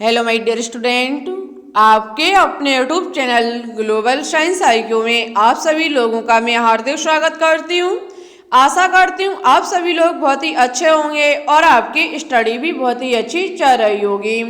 Hello my dear student, आपके अपने YouTube channel global science IQ में आप सभी लोगों का मैं हार्दिक स्वागत करती हूँ। आशा करती हूँ आप सभी लोग बहुत ही अच्छे होंगे और आपकी स्टडी भी बहुत ही अच्छी चल रही होगी।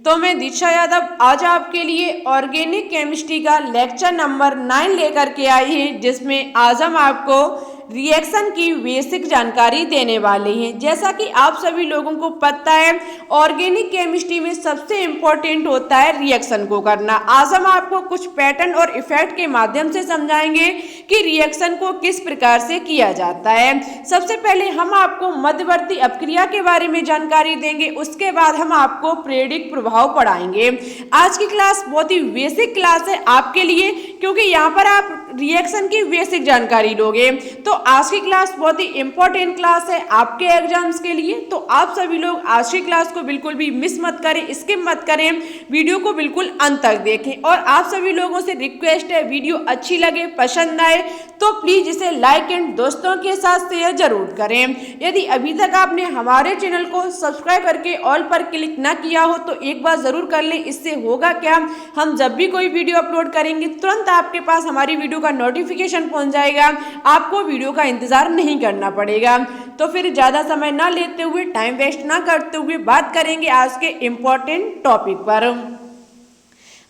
तो मैं दीक्षा यादव आज आपके लिए ऑर्गेनिक केमिस्ट्री का लेक्चर नंबर 9 लेकर के आई है, जिसमें आज हम आपको रिएक्शन की बेसिक जानकारी देने वाले हैं। जैसा कि आप सभी लोगों को पता है, ऑर्गेनिक केमिस्ट्री में सबसे इम्पोर्टेंट होता है रिएक्शन को करना। आज हम आपको कुछ पैटर्न और इफेक्ट के माध्यम से समझाएंगे कि रिएक्शन को किस प्रकार से किया जाता है। सबसे पहले हम आपको मध्यवर्ती अपक्रिया के बारे में जानकारी देंगे, उसके बाद हम आपको प्रेरिक प्रभाव पढ़ाएंगे। आज की क्लास बहुत ही बेसिक क्लास है आपके लिए, क्योंकि यहाँ पर आप रिएक्शन की बेसिक जानकारी लोगे। तो आज की क्लास बहुत ही इंपॉर्टेंट क्लास है आपके एग्जाम्स के लिए। तो आप सभी लोग आज की क्लास को बिल्कुल भी मिस मत करें, स्किप मत करें, वीडियो को बिल्कुल अंत तक देखें। और आप सभी लोगों से रिक्वेस्ट है, वीडियो अच्छी लगे, पसंद आए तो प्लीज इसे लाइक एंड दोस्तों के साथ शेयर जरूर करें। यदि अभी तक आपने हमारे चैनल को सब्सक्राइब करके ऑल पर क्लिक ना किया हो तो एक बार जरूर कर लें। इससे होगा क्या, हम जब भी कोई वीडियो अपलोड करेंगे तुरंत आपके पास हमारी वीडियो का नोटिफिकेशन पहुंच जाएगा, आपको वीडियो का इंतजार नहीं करना पड़ेगा। तो फिर ज्यादा समय ना लेते हुए, टाइम वेस्ट ना करते हुए बात करेंगे आज के इम्पोर्टेंट टॉपिक पर।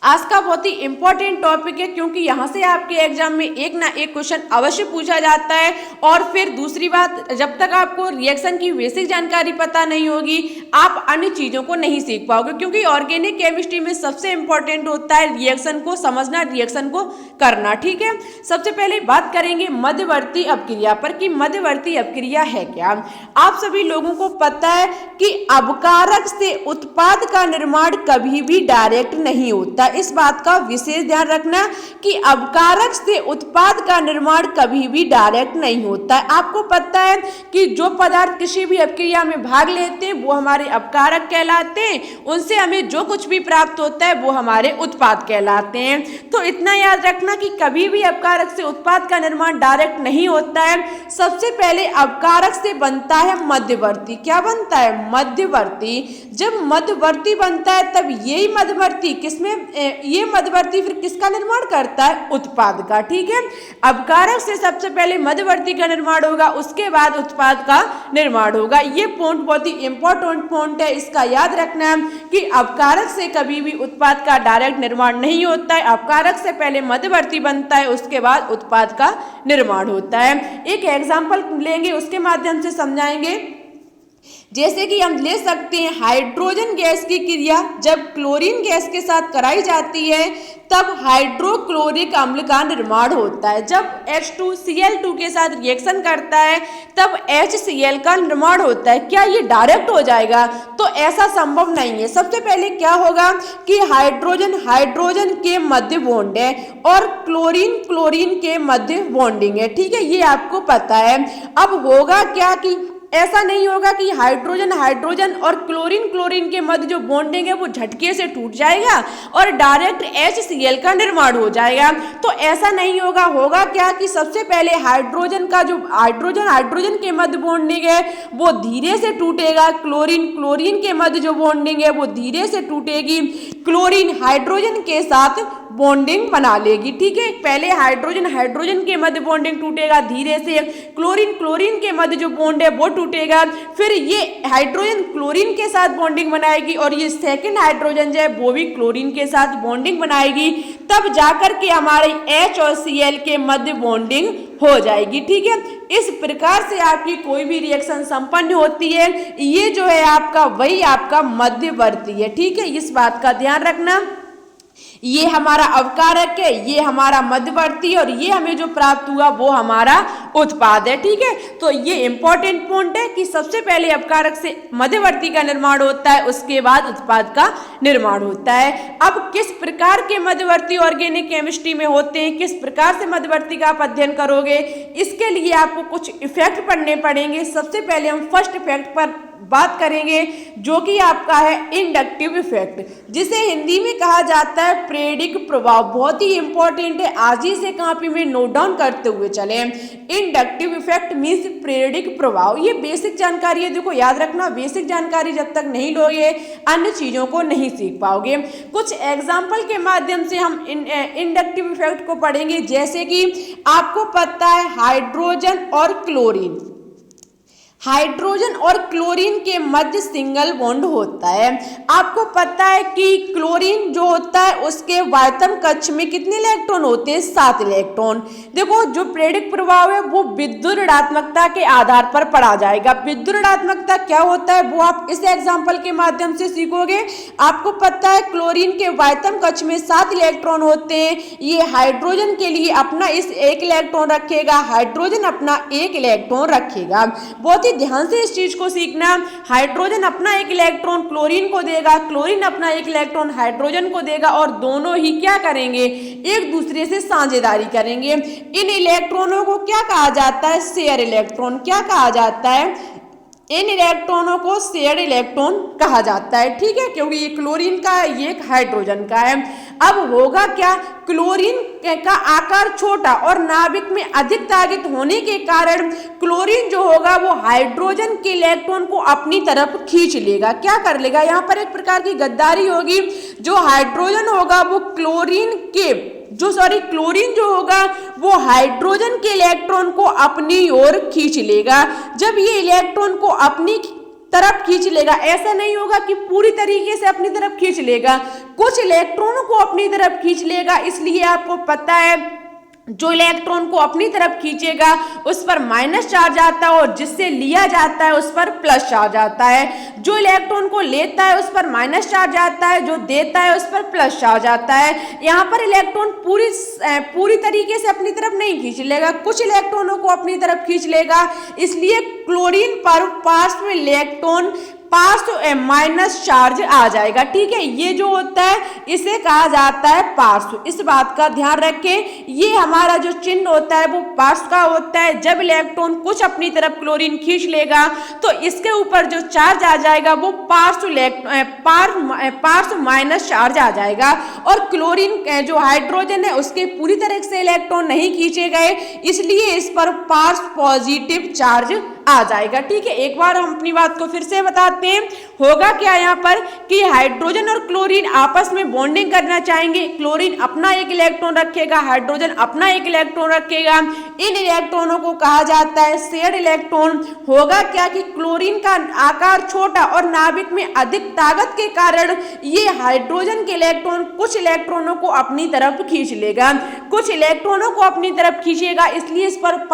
आज का बहुत ही इंपॉर्टेंट टॉपिक है, क्योंकि यहाँ से आपके एग्जाम में एक ना एक क्वेश्चन अवश्य पूछा जाता है। और फिर दूसरी बात, जब तक आपको रिएक्शन की बेसिक जानकारी पता नहीं होगी आप अन्य चीज़ों को नहीं सीख पाओगे, क्योंकि ऑर्गेनिक केमिस्ट्री में सबसे इंपॉर्टेंट होता है रिएक्शन को समझना, रिएक्शन को करना। ठीक है, सबसे पहले बात करेंगे मध्यवर्ती अपक्रिया पर कि मध्यवर्ती अपक्रिया है क्या। आप सभी लोगों को पता है कि अपकारक से उत्पाद का निर्माण कभी भी डायरेक्ट नहीं होता। इस बात का विशेष ध्यान रखना कि अपकारक से उत्पाद का निर्माण कभी भी डायरेक्ट नहीं होता है। आपको पता है कि जो पदार्थ किसी भी अपक्रिया में भाग लेते हैं वो हमारे अपकारक कहलाते हैं, उनसे हमें जो कुछ भी प्राप्त होता है वो हमारे उत्पाद कहलाते हैं। तो इतना याद रखना कि कभी भी अपकारक से उत्पाद का निर्माण डायरेक्ट नहीं होता है। सबसे पहले अपकारक से बनता है मध्यवर्ती। क्या बनता है? मध्यवर्ती। जब मध्यवर्ती बनता है तब यही मध्यवर्ती ये मध्यवर्ती फिर किसका निर्माण करता है? उत्पाद का। ठीक है, अपकारक से सबसे पहले मध्यवर्ती का निर्माण होगा, उसके बाद उत्पाद का निर्माण होगा। ये पॉइंट बहुत ही इंपॉर्टेंट पॉइंट है, इसका याद रखना है कि अपकारक से कभी भी उत्पाद का डायरेक्ट निर्माण नहीं होता है। अपकारक से पहले मध्यवर्ती बनता है, उसके बाद उत्पाद का निर्माण होता है। एक एग्जाम्पल लेंगे, उसके माध्यम से समझाएंगे। जैसे कि हम ले सकते हैं हाइड्रोजन गैस की क्रिया जब क्लोरीन गैस के साथ कराई जाती है तब हाइड्रोक्लोरिक अम्ल का निर्माण होता है। जब H2Cl2 के साथ रिएक्शन करता है तब HCl का निर्माण होता है। क्या ये डायरेक्ट हो जाएगा? तो ऐसा संभव नहीं है। सबसे पहले क्या होगा कि हाइड्रोजन के मध्य बॉन्ड है और क्लोरीन के मध्य बॉन्डिंग है। ठीक है, ये आपको पता है। अब होगा क्या कि ऐसा नहीं होगा कि हाइड्रोजन और क्लोरीन के मध्य जो बॉन्डिंग है वो झटके से टूट जाएगा और डायरेक्ट HCl का निर्माण हो जाएगा। तो ऐसा नहीं होगा। होगा क्या कि सबसे पहले हाइड्रोजन के मध्य बॉन्डिंग है वो धीरे से टूटेगा, क्लोरीन के मध्य जो बॉन्डिंग है वो धीरे से टूटेगी, क्लोरीन हाइड्रोजन के साथ बॉन्डिंग बना लेगी। ठीक है, पहले हाइड्रोजन के मध्य बॉन्डिंग टूटेगा धीरे से, क्लोरीन के मध्य जो बॉन्ड है वो टूटेगा, फिर ये हाइड्रोजन क्लोरीन के साथ बॉन्डिंग बनाएगी और ये सेकंड हाइड्रोजन जो है वो भी क्लोरीन के साथ बॉन्डिंग बनाएगी, तब जाकर के हमारे H और Cl के मध्य बॉन्डिंग हो जाएगी। ठीक है, इस प्रकार से आपकी कोई भी रिएक्शन संपन्न होती है। ये जो है आपका वही आपका मध्यवर्ती है। ठीक है, इस बात का ध्यान रखना। ये हमारा अपकारक है, ये हमारा मध्यवर्ती और ये हमें जो प्राप्त हुआ वो हमारा उत्पाद है। ठीक है, तो ये इंपॉर्टेंट पॉइंट है कि सबसे पहले अपकारक से मध्यवर्ती का निर्माण होता है, उसके बाद उत्पाद का निर्माण होता है। अब किस प्रकार के मध्यवर्ती ऑर्गेनिक केमिस्ट्री में होते हैं, किस प्रकार से मध्यवर्ती का आप अध्ययन करोगे, इसके लिए आपको कुछ इफेक्ट पढ़ने पड़ेंगे। सबसे पहले हम फर्स्ट इफेक्ट पर बात करेंगे जो कि आपका है इंडक्टिव इफेक्ट, जिसे हिंदी में कहा जाता है प्रेरक प्रभाव। बहुत ही इंपॉर्टेंट है, आज ही से कॉपी में नोट डाउन करते हुए चले। इंडक्टिव इफेक्ट मीन्स प्रेरक प्रभाव। ये बेसिक जानकारी है, देखो याद रखना, बेसिक जानकारी जब तक नहीं लोगे अन्य चीजों को नहीं सीख पाओगे। कुछ एग्जाम्पल के माध्यम से हम इंडक्टिव इफेक्ट को पढ़ेंगे, जैसे कि आपको पता है हाइड्रोजन और क्लोरीन, हाइड्रोजन और क्लोरीन के मध्य सिंगल बॉन्ड होता है। आपको पता है कि क्लोरीन जो होता है उसके वायतम कक्ष में कितने इलेक्ट्रॉन होते हैं? 7 इलेक्ट्रॉन। देखो जो प्रेरक प्रभाव है वो विद्युत ऋणात्मकता के आधार पर पढ़ा जाएगा। विद्युत ऋणात्मकता क्या होता है वो आप इस एग्जाम्पल के माध्यम से सीखोगे। आपको पता है क्लोरीन के वायतम कक्ष में 7 इलेक्ट्रॉन होते हैं। ये हाइड्रोजन के लिए अपना इस 1 इलेक्ट्रॉन रखेगा, हाइड्रोजन अपना 1 इलेक्ट्रॉन रखेगा। बहुत ध्यान से इस चीज को सीखना। हाइड्रोजन अपना 1 इलेक्ट्रॉन क्लोरीन को देगा, क्लोरीन अपना 1 इलेक्ट्रॉन हाइड्रोजन को देगा और दोनों ही क्या करेंगे? एक दूसरे से साझेदारी करेंगे। इन इलेक्ट्रॉनों को क्या कहा जाता है? Share electron. क्या कहा जाता है? इन इलेक्ट्रॉनों को शेयर इलेक्ट्रॉन कहा जाता है, ठीक है, क्योंकि ये क्लोरीन का है, ये हाइड्रोजन का है। अब होगा क्या? क्लोरीन का आकार छोटा और नाभिक में अधिक ताकत होने के कारण क्लोरीन जो होगा वो हाइड्रोजन के इलेक्ट्रॉन को अपनी तरफ खींच लेगा। क्या कर लेगा? यहाँ पर एक प्रकार की गद्दारी होगी। जो हाइड्रोजन होगा वो क्लोरीन जो होगा वो हाइड्रोजन के इलेक्ट्रॉन को अपनी ओर खींच लेगा। जब ये इलेक्ट्रॉन को अपनी तरफ खींच लेगा, ऐसा नहीं होगा कि पूरी तरीके से अपनी तरफ खींच लेगा, कुछ इलेक्ट्रॉनों को अपनी तरफ खींच लेगा। इसलिए आपको पता है जो इलेक्ट्रॉन को अपनी तरफ खींचेगा उस पर माइनस चार्ज आता है और जिससे लिया जाता है उस पर प्लस चार्ज आता है। जो इलेक्ट्रॉन को लेता है उस पर माइनस चार्ज आता है, जो देता है उस पर प्लस चार्ज आता है। यहाँ पर इलेक्ट्रॉन पूरी तरीके से अपनी तरफ नहीं खींच लेगा, कुछ इलेक्ट्रॉनों को अपनी तरफ खींच लेगा। इसलिए क्लोरीन पर पार्श्व इलेक्ट्रॉन पार्श्व माइनस चार्ज आ जाएगा, ठीक है। ये जो होता है इसे कहा जाता है पार्श्व। इस बात का ध्यान रखें, ये हमारा जो चिन्ह होता है वो पार्श्व का होता है। जब इलेक्ट्रॉन कुछ अपनी तरफ क्लोरीन खींच लेगा तो इसके ऊपर जो चार्ज आ जाएगा वो पार्श्व माइनस चार्ज आ जाएगा। और क्लोरीन जो हाइड्रोजन है उसके पूरी तरह से इलेक्ट्रॉन नहीं खींचे गए, इसलिए इस पर पार्श्व पॉजिटिव चार्ज आ जाएगा, ठीक है। एक बार हम अपनी बात को फिर से बताते हैं। होगा क्या यहाँ पर कि हाइड्रोजन और क्लोरीन आपस में बॉन्डिंग करना चाहेंगे। क्लोरीन अपना 1 इलेक्ट्रॉन रखेगा, हाइड्रोजन अपना 1 इलेक्ट्रॉन रखेगा। इन इलेक्ट्रॉनों को कहा जाता है शेयर्ड इलेक्ट्रॉन। होगा क्या कि क्लोरीन का आकार छोटा और नाभिक में अधिक ताकत के कारण ये हाइड्रोजन के इलेक्ट्रॉन कुछ इलेक्ट्रॉनों को अपनी तरफ खींच लेगा, कुछ इलेक्ट्रॉनों को अपनी तरफ खींचेगा। इसलिए इस पर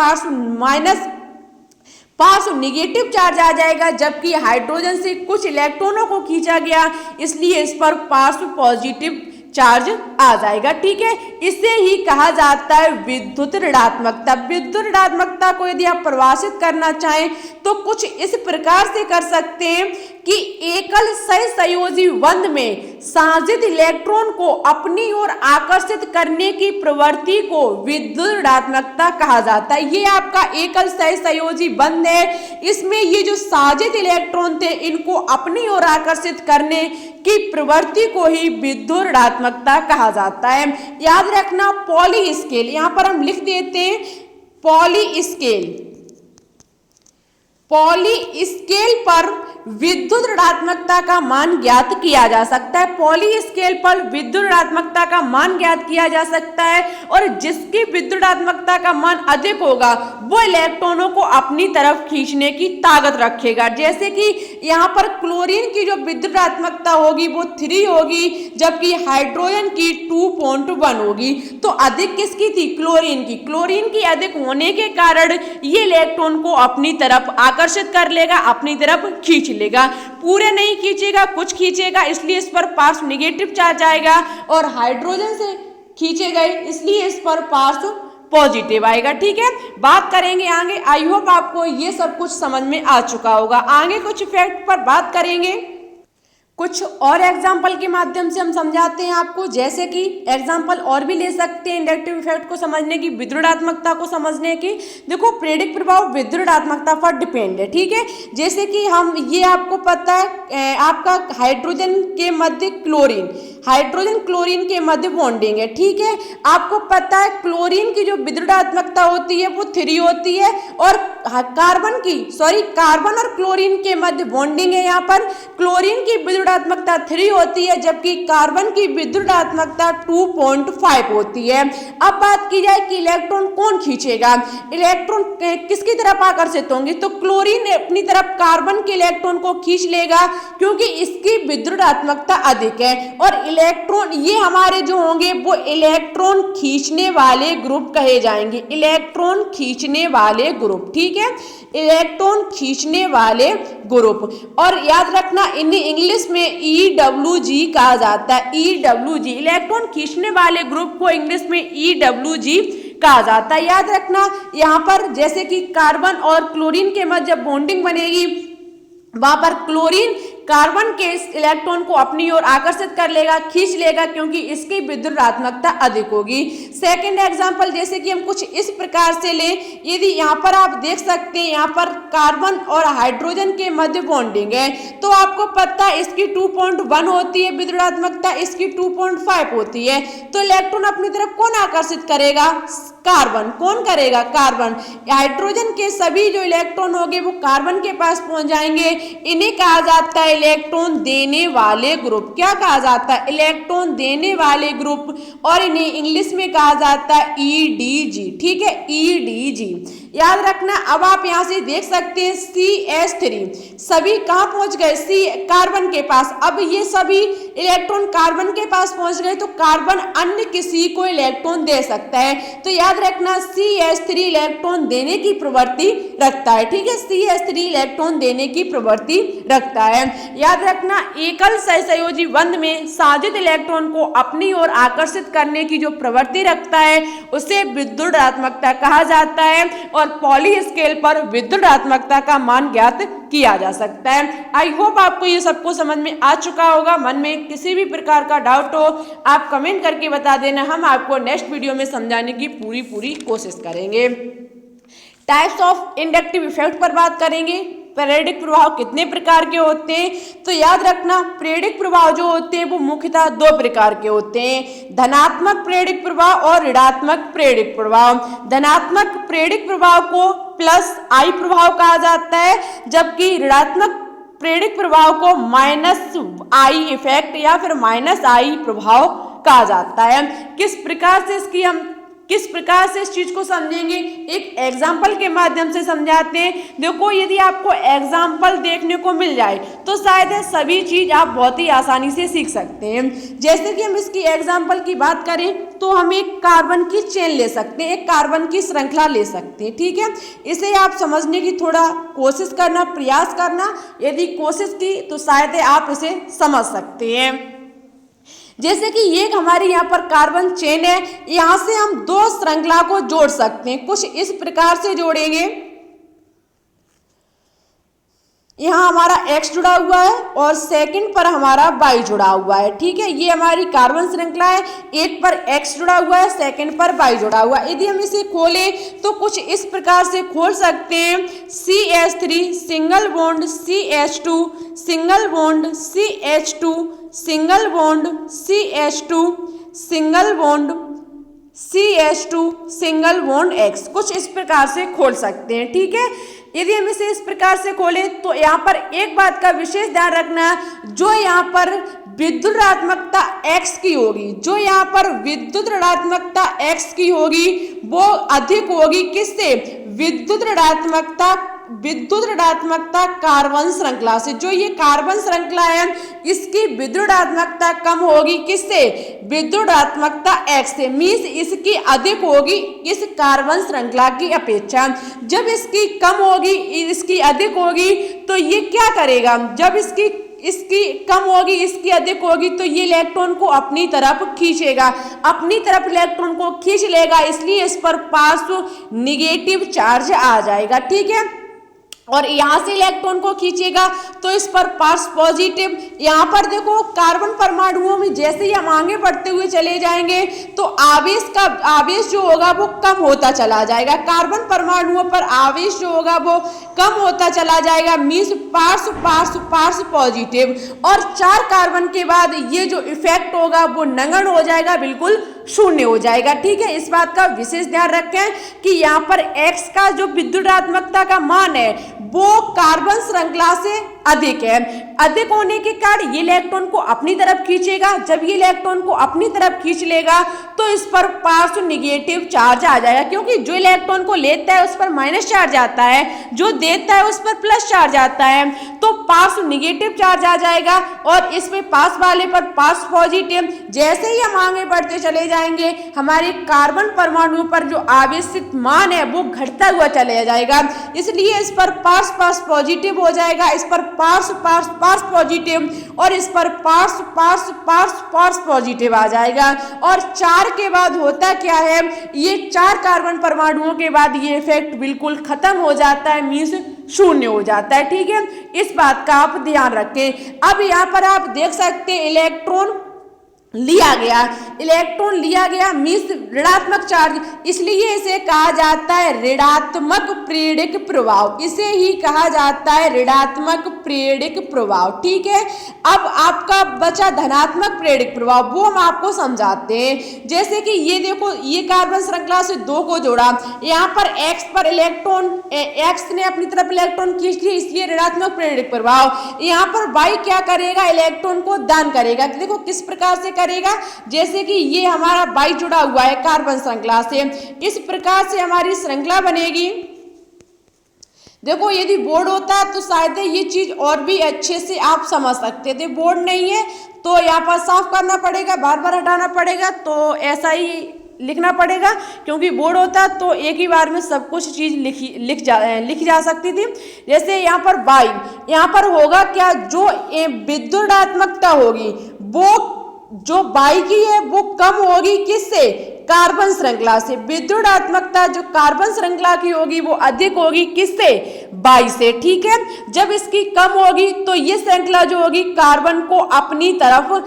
पार्श्व निगेटिव चार्ज आ जाएगा, जबकि हाइड्रोजन से कुछ इलेक्ट्रॉनों को खींचा गया, इसलिए इस पर पार्श्व पॉजिटिव चार्ज आ जाएगा, ठीक है। इसे ही कहा जाता है विद्युत ऋणात्मकता। विद्युत ऋणात्मकता को यदि आप परिभाषित करना चाहें तो कुछ इस प्रकार से कर सकते हैं कि एकल सहसंयोजी बंध में साजित इलेक्ट्रॉन को अपनी ओर आकर्षित करने की प्रवृत्ति को विद्युत ऋणात्मकता कहा जाता है। ये आपका एकल सहसंयोजी बंध है, इसमें ये जो साजित इलेक्ट्रॉन थे इनको अपनी ओर आकर्षित करने की प्रवृत्ति को ही विद्युत ऋणात्मकता कहा जाता है। याद रखना पॉली स्केल, यहाँ पर हम लिख देते हैं पॉली स्केल पर विद्युत ऋणात्मकता का मान ज्ञात किया जा सकता है। पॉली स्केल पर विद्युत ऋणात्मकता का मान ज्ञात किया जा सकता है और जिसकी विद्युत ऋणात्मकता का मान अधिक होगा वो इलेक्ट्रॉनों को अपनी तरफ खींचने की ताकत रखेगा। जैसे कि यहाँ पर क्लोरीन की जो विद्युत ऋणात्मकता होगी वो 3 होगी, जबकि हाइड्रोजन की 2.1 होगी। तो अधिक किसकी थी? क्लोरीन की। क्लोरीन की अधिक होने के कारण ये इलेक्ट्रॉन को अपनी तरफ आकर्षित कर लेगा, अपनी तरफ खींच लेगा। पूरे नहीं खींचेगा, कुछ खींचेगा, इसलिए इस पर पार्श्व निगेटिव चार्ज आएगा और हाइड्रोजन से खींचे गए इसलिए इस पर पार्श्व पॉजिटिव आएगा, ठीक है। बात करेंगे आगे। आई होप आपको ये सब कुछ समझ में आ चुका होगा। आगे कुछ इफेक्ट पर बात करेंगे। कुछ और एग्जाम्पल के माध्यम से हम समझाते हैं आपको, जैसे कि एग्जाम्पल और भी ले सकते हैं इंडक्टिव इफेक्ट को समझने की, विद्युतात्मकता को समझने की। देखो प्रेरक प्रभाव विद्युतात्मकता पर डिपेंड है, ठीक है। जैसे कि हम ये आपको पता है आपका हाइड्रोजन के मध्य क्लोरीन, हाइड्रोजन क्लोरीन के मध्य बॉन्डिंग है, ठीक है। आपको पता है क्लोरीन की जो विद्युतात्मकता होती है वो 3 होती है, और कार्बन और क्लोरीन के मध्य बॉन्डिंग है। यहाँ पर क्लोरीन की विद्युतात्मकता 3 होती है, जबकि कार्बन की विद्युतात्मकता 2.5 होती है। अब बात की जाए कि इलेक्ट्रॉन कौन खींचेगा, इलेक्ट्रॉन किसकी तरफ आकर्षित होंगे, तो क्लोरीन अपनी तरफ कार्बन के इलेक्ट्रॉन को खींच लेगा, क्योंकि इसकी विद्युतात्मकता अधिक है। और इलेक्ट्रॉन ये हमारे जो होंगे वो इलेक्ट्रॉन खींचने वाले ग्रुप कहे जाएंगे, इलेक्ट्रॉन खींचने वाले ग्रुप, ठीक है, इलेक्ट्रॉन खींचने वाले ग्रुप। और याद रखना इन्हें इंग्लिश में EWG कहा जाता है, EWG, इलेक्ट्रॉन खींचने वाले ग्रुप को इंग्लिश में EWG कहा जाता है। याद रखना यहाँ पर जैसे कि कार्बन और क्लोरीन के मध्य जब बॉन्डिंग बनेगी, वहां पर क्लोरीन कार्बन के इलेक्ट्रॉन को अपनी ओर आकर्षित कर लेगा, खींच लेगा, क्योंकि इसकी विद्युतात्मकता अधिक होगी। सेकंड एग्जांपल जैसे कि हम कुछ इस प्रकार से लें, यदि यहाँ पर आप देख सकते हैं यहाँ पर कार्बन और हाइड्रोजन के मध्य बॉन्डिंग है, तो आपको पता है इसकी 2.1 होती है विद्युतात्मकता, इसकी 2.5 होती है। तो इलेक्ट्रॉन अपनी तरफ कौन आकर्षित करेगा, कार्बन। कौन करेगा, कार्बन। हाइड्रोजन के सभी जो इलेक्ट्रॉन होंगे वो कार्बन के पास पहुंच जाएंगे, इन्हें कहा जाता है इलेक्ट्रॉन देने वाले ग्रुप। क्या कहा जाता है, इलेक्ट्रॉन देने वाले ग्रुप, और इन्हें इंग्लिश में कहा जाता है EDG, ठीक है, EDG। याद रखना अब आप यहां से देख सकते हैं CH3 सभी कहां पहुंच गए, कार्बन के पास। अब ये सभी इलेक्ट्रॉन कार्बन के पास पहुंच गए, तो कार्बन अन्य किसी को इलेक्ट्रॉन दे सकता है। तो याद रखना CH3 इलेक्ट्रॉन देने की प्रवृत्ति रखता है, ठीक है, CH3 इलेक्ट्रॉन देने की प्रवृत्ति रखता है। याद रखना एकल सहसंयोजी बंध में साजित इलेक्ट्रॉन को अपनी ओर आकर्षित करने की जो प्रवृत्ति रखता है उसे विद्युतात्मकता कहा जाता है, और पॉली स्केल पर विद्युतात्मकता का मान ज्ञात किया जा सकता है। आई होप आपको ये सबको समझ में आ चुका होगा। मन में किसी भी प्रकार का डाउट हो आप कमेंट करके बता देना, हम आपको नेक्स्ट वीडियो में समझाने की पूरी कोशिश करेंगे। टाइप्स ऑफ इंडक्टिव इफेक्ट पर बात करेंगे। प्रेरक प्रभाव कितने प्रकार के होते हैं, तो याद रखना प्रेरक प्रभाव जो होते हैं वो मुख्यतः 2 प्रकार के होते हैं, धनात्मक प्रेरक प्रभाव और ऋणात्मक प्रेरक प्रभाव। धनात्मक प्रेरक प्रभाव को +I प्रभाव कहा जाता है, जबकि ऋणात्मक प्रेरक प्रभाव को -I इफेक्ट या फिर -I प्रभाव कहा जाता है। किस प्रकार से इस चीज को समझेंगे, एक एग्जाम्पल के माध्यम से समझाते हैं। देखो यदि आपको एग्जाम्पल देखने को मिल जाए तो शायद सभी चीज आप बहुत ही आसानी से सीख सकते हैं। जैसे कि हम इसकी एग्जाम्पल की बात करें तो हम एक कार्बन की चेन ले सकते हैं, एक कार्बन की श्रृंखला ले सकते हैं, ठीक है। इसे आप समझने की थोड़ा कोशिश करना, प्रयास करना, यदि कोशिश की तो शायद आप इसे समझ सकते हैं। जैसे कि ये हमारी यहाँ पर कार्बन चेन है, यहाँ से हम 2 श्रृंखला को जोड़ सकते हैं, कुछ इस प्रकार से जोड़ेंगे। यहाँ हमारा X जुड़ा हुआ है और सेकंड पर हमारा Y जुड़ा हुआ है, ठीक है। ये हमारी कार्बन श्रृंखला है, एक पर X जुड़ा हुआ है, सेकंड पर Y जुड़ा हुआ है। यदि हम इसे खोलें तो कुछ इस प्रकार से खोल सकते हैं, CH3 single bond CH2 single bond CH2 single bond CH2 single bond CH2 single bond X, कुछ इस प्रकार से खोल सकते हैं, ठीक है। यदि हम इसे इस प्रकार से खोलें तो यहाँ पर एक बात का विशेष ध्यान रखना, जो यहाँ पर विद्युत ऋणात्मकता X की होगी, जो यहाँ पर विद्युत ऋणात्मकता X की होगी वो अधिक होगी किससे, विद्युत ऋणात्मकता कार्बन श्रृंखला से। जो ये कार्बन श्रृंखला है इसकी विद्युत ऋणात्मकता कम होगी किससे, विद्युत ऋणात्मकता X से, मीन्स इसकी अधिक होगी इस कार्बन श्रृंखला की अपेक्षा। जब इसकी कम होगी इसकी अधिक होगी तो ये क्या करेगा, जब इसकी कम होगी इसकी अधिक होगी तो ये इलेक्ट्रॉन को अपनी तरफ खींचेगा, अपनी तरफ इलेक्ट्रॉन को खींच लेगा, इसलिए इस पर पार्श्व निगेटिव चार्ज आ जाएगा, ठीक है। और यहाँ से इलेक्ट्रॉन को खींचेगा तो इस पर पास पॉजिटिव। यहाँ पर देखो कार्बन परमाणुओं में जैसे ही हम आगे बढ़ते हुए चले जाएंगे तो आवेश जो होगा वो कम होता चला जाएगा। कार्बन परमाणुओं पर आवेश जो होगा वो कम होता चला जाएगा, मीन्स पार्श्व पार्श्व पार्श्व पॉजिटिव। और 4 कार्बन के बाद ये जो इफेक्ट होगा वो नगण्य हो जाएगा, बिल्कुल शून्य हो जाएगा। ठीक है, इस बात का विशेष ध्यान रखें कि यहाँ पर X का जो विद्युदात्मकता का मान है वो कार्बन श्रृंखला से अधिक है। अधिक होने के कारण ये इलेक्ट्रॉन को अपनी तरफ खींचेगा। जब ये इलेक्ट्रॉन को अपनी तरफ खींच लेगा तो इस पर पार्श्व निगेटिव चार्ज आ जाएगा, क्योंकि जो इलेक्ट्रॉन को लेता है उस पर माइनस चार्ज आता है, जो देता है उस पर प्लस चार्ज आता है, तो पार्श्व निगेटिव चार्ज आ जाएगा और इसमें पास वाले पर पास पॉजिटिव। जैसे ही हम आगे बढ़ते चले जाएंगे हमारे कार्बन परमाणु पर जो आवेशित मान है वो घटता हुआ चला जाएगा, इसलिए इस पर पास पास पॉजिटिव हो जाएगा, इस पर पार्श्व पार्श्व पार्श्व पॉजिटिव और इस पर पार्श्व पार्श्व पार्श्व पार्श्व पॉजिटिव आ जाएगा। और 4 के बाद होता क्या है, ये 4 कार्बन परमाणुओं के बाद ये इफेक्ट बिल्कुल खत्म हो जाता है, मीन्स शून्य हो जाता है। ठीक है, इस बात का आप ध्यान रखें। अब यहाँ पर आप देख सकते हैं इलेक्ट्रॉन लिया गया मीन्स ऋणात्मक चार्ज, इसलिए इसे कहा जाता है ऋणात्मक प्रेरक प्रभाव। इसे ही कहा जाता है ऋणात्मक प्रेरक प्रभाव। ठीक है, अब आपका बचा धनात्मक प्रेरक प्रभाव, वो हम आपको समझाते हैं। जैसे कि ये देखो, ये कार्बन श्रृंखला से 2 को जोड़ा, यहाँ पर X पर इलेक्ट्रॉन, X ने अपनी तरफ इलेक्ट्रॉन खींच लिया, इसलिए ऋणात्मक प्रेरक प्रभाव। यहाँ पर Y क्या करेगा, इलेक्ट्रॉन को दान करेगा। देखो किस प्रकार से करेगा, जैसे कि ये हमारा बाई जुड़ा हुआ है कार्बन श्रृंखला से, इस प्रकार से हमारी श्रृंखला बनेगी। देखो यदि बोर्ड होता तो शायद ये चीज और भी अच्छे से आप समझ सकते थे। बोर्ड नहीं है तो यहाँ पर साफ करना पड़ेगा, बार बार हटाना पड़ेगा, तो ऐसा ही लिखना पड़ेगा, क्योंकि बोर्ड होता तो एक ही बार में सब कुछ चीज लिखी जा सकती थी। जैसे यहाँ पर बाई, यहाँ पर होगा क्या, जो विद्युदात्मकता होगी वो जो बाई की है वो कम होगी, किससे, कार्बन श्रृंखला से। विद्युदात्मकता जो कार्बन श्रृंखला की होगी वो अधिक होगी, किससे, बाई से। ठीक है, जब इसकी कम होगी तो ये श्रृंखला जो होगी कार्बन को अपनी तरफ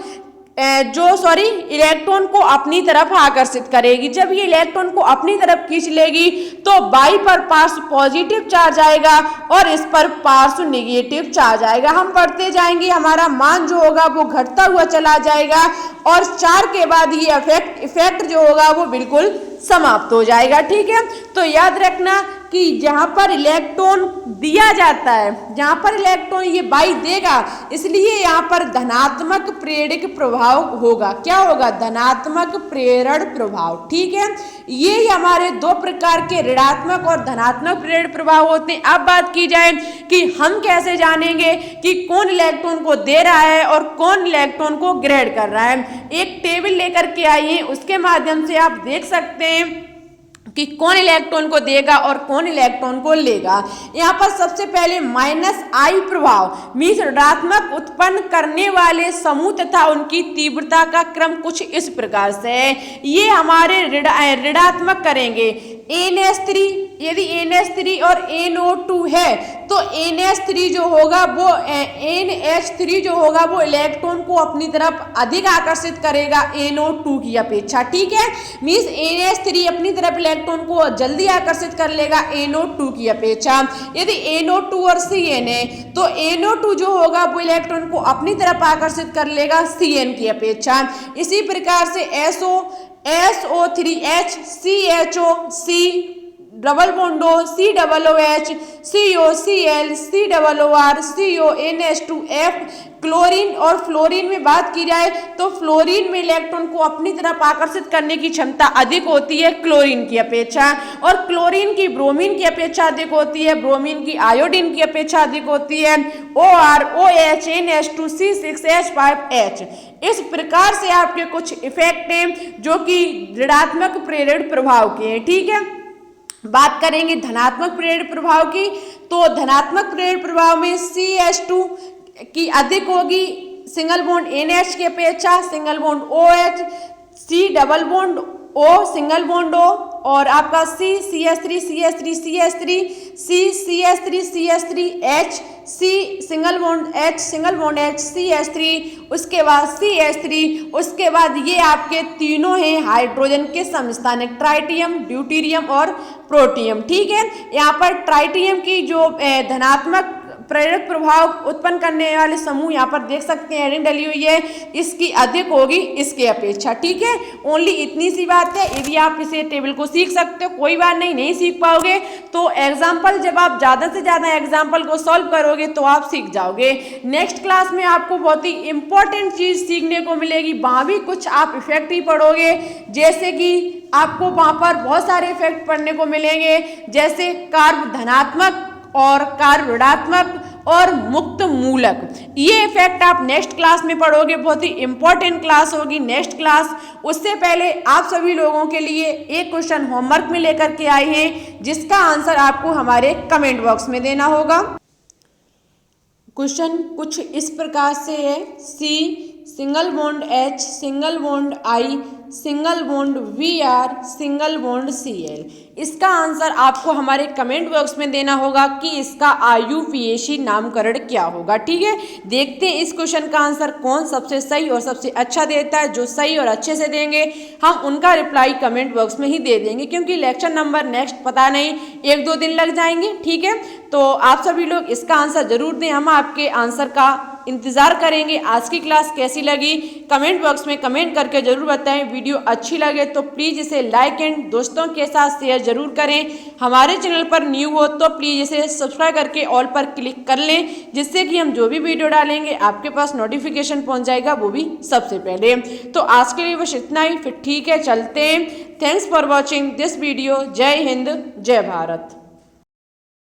इलेक्ट्रॉन को अपनी तरफ आकर्षित करेगी। जब ये इलेक्ट्रॉन को अपनी तरफ खींच लेगी तो बाई पर पार्श्व पॉजिटिव चार्ज आएगा और इस पर पार्श्व निगेटिव चार्ज आएगा। हम बढ़ते जाएंगे, हमारा मान जो होगा वो घटता हुआ चला जाएगा और 4 के बाद ये इफेक्ट जो होगा वो बिल्कुल समाप्त हो जाएगा। ठीक है, तो याद रखना कि जहां पर इलेक्ट्रॉन दिया जाता है, जहां पर इलेक्ट्रॉन ये बाई देगा, इसलिए यहाँ पर धनात्मक प्रेरक प्रभाव होगा। क्या होगा, धनात्मक प्रेरण प्रभाव। ठीक है, ये हमारे 2 प्रकार के ऋणात्मक और धनात्मक प्रेरण प्रभाव होते हैं। अब बात की जाए कि हम कैसे जानेंगे कि कौन इलेक्ट्रॉन को दे रहा है और कौन इलेक्ट्रॉन को ग्रहण कर रहा है। एक टेबल लेकर के आइए, उसके माध्यम से आप देख सकते हैं कि कौन इलेक्ट्रॉन को देगा और कौन इलेक्ट्रॉन को लेगा। यहाँ पर सबसे पहले -I प्रभाव मीन्स ऋणात्मक उत्पन्न करने वाले समूह तथा उनकी तीव्रता का क्रम कुछ इस प्रकार से है। ये हमारे ऋणात्मक करेंगे। NH3, यदि NH3 और NO2 है तो NH3 जो होगा वो NH3 जो होगा वो इलेक्ट्रॉन को अपनी तरफ अधिक आकर्षित करेगा NO2 की अपेक्षा। ठीक है, मीन्स NH3 अपनी तरफ इलेक्ट्रॉन को जल्दी आकर्षित कर लेगा NO2 की अपेक्षा। यदि NO2 और CN है तो NO2 जो होगा वो इलेक्ट्रॉन को अपनी तरफ आकर्षित कर लेगा CN की अपेक्षा। इसी प्रकार से SO3H, CHO, C double bond O, COOH, COCl, COOR, CO, NH2F, chlorine और फ्लोरीन में बात की जाए तो फ्लोरीन में इलेक्ट्रॉन को अपनी तरफ आकर्षित करने की क्षमता अधिक होती है क्लोरीन की अपेक्षा, और क्लोरीन की ब्रोमीन की अपेक्षा अधिक होती है, ब्रोमीन की आयोडीन की अपेक्षा अधिक होती है। OR, OH, NH2C6H5H। इस प्रकार से आपके कुछ इफेक्ट हैं जो कि ऋणात्मक प्रेरण प्रभाव के हैं। ठीक है, बात करेंगे धनात्मक प्रेरण प्रभाव की, तो धनात्मक प्रेरण प्रभाव में CH2 की अधिक होगी सिंगल बॉन्ड NH की अपेक्षा, single bond OH, C double bond O, single bond O, और आपका CH3 CH3 CH3 CH3 CH3 H single bond H CH3, उसके बाद CH3, उसके बाद ये आपके तीनों हैं हाइड्रोजन के समस्थानिक ट्राइटियम, ड्यूटेरियम और प्रोटियम। ठीक है, यहाँ पर ट्राइटियम की जो धनात्मक प्रेरक प्रभाव उत्पन्न करने वाले समूह यहाँ पर देख सकते हैं, हेडिंग डली हुई है, इसकी अधिक होगी इसके अपेक्षा। ठीक है, ओनली इतनी सी बात है। यदि आप इसे टेबल को सीख सकते हो, कोई बात नहीं सीख पाओगे तो एग्जाम्पल, जब आप ज़्यादा से ज़्यादा एग्जाम्पल को सॉल्व करोगे तो आप सीख जाओगे। नेक्स्ट क्लास में आपको बहुत ही इंपॉर्टेंट चीज़ सीखने को मिलेगी, वहाँ भी कुछ आप इफेक्ट ही पढ़ोगे, जैसे कि आपको वहाँ पर बहुत सारे इफेक्ट पढ़ने को मिलेंगे, जैसे कार्ब धनात्मक और कार्ब ऋणात्मक और मुक्त मूलक। ये इफेक्ट आप नेक्स्ट क्लास में पढ़ोगे, बहुत ही इंपॉर्टेंट क्लास होगी नेक्स्ट क्लास। उससे पहले आप सभी लोगों के लिए एक क्वेश्चन होमवर्क में लेकर के आए हैं, जिसका आंसर आपको हमारे कमेंट बॉक्स में देना होगा। क्वेश्चन कुछ इस प्रकार से है, C single bond H single bond I single bond Vr single bond Cl। इसका आंसर आपको हमारे कमेंट बॉक्स में देना होगा कि इसका IUPAC नामकरण क्या होगा। ठीक है, देखते हैं इस क्वेश्चन का आंसर कौन सबसे सही और सबसे अच्छा देता है। जो सही और अच्छे से देंगे हम उनका रिप्लाई कमेंट बॉक्स में ही दे देंगे, क्योंकि लेक्चर नंबर नेक्स्ट पता नहीं 1-2 दिन लग जाएंगे। ठीक है, तो आप सभी लोग इसका आंसर जरूर दें, हम आपके आंसर का इंतजार करेंगे। आज की क्लास कैसी लगी कमेंट बॉक्स में कमेंट करके जरूर बताएं। वीडियो अच्छी लगे तो प्लीज़ इसे लाइक एंड दोस्तों के साथ शेयर जरूर करें। हमारे चैनल पर न्यू हो तो प्लीज़ इसे सब्सक्राइब करके ऑल पर क्लिक कर लें, जिससे कि हम जो भी वीडियो डालेंगे आपके पास नोटिफिकेशन पहुंच जाएगा, वो भी सबसे पहले। तो आज के लिए बस इतना ही, फिर ठीक है चलते हैं। Thanks for watching this video. जय हिंद, जय भारत।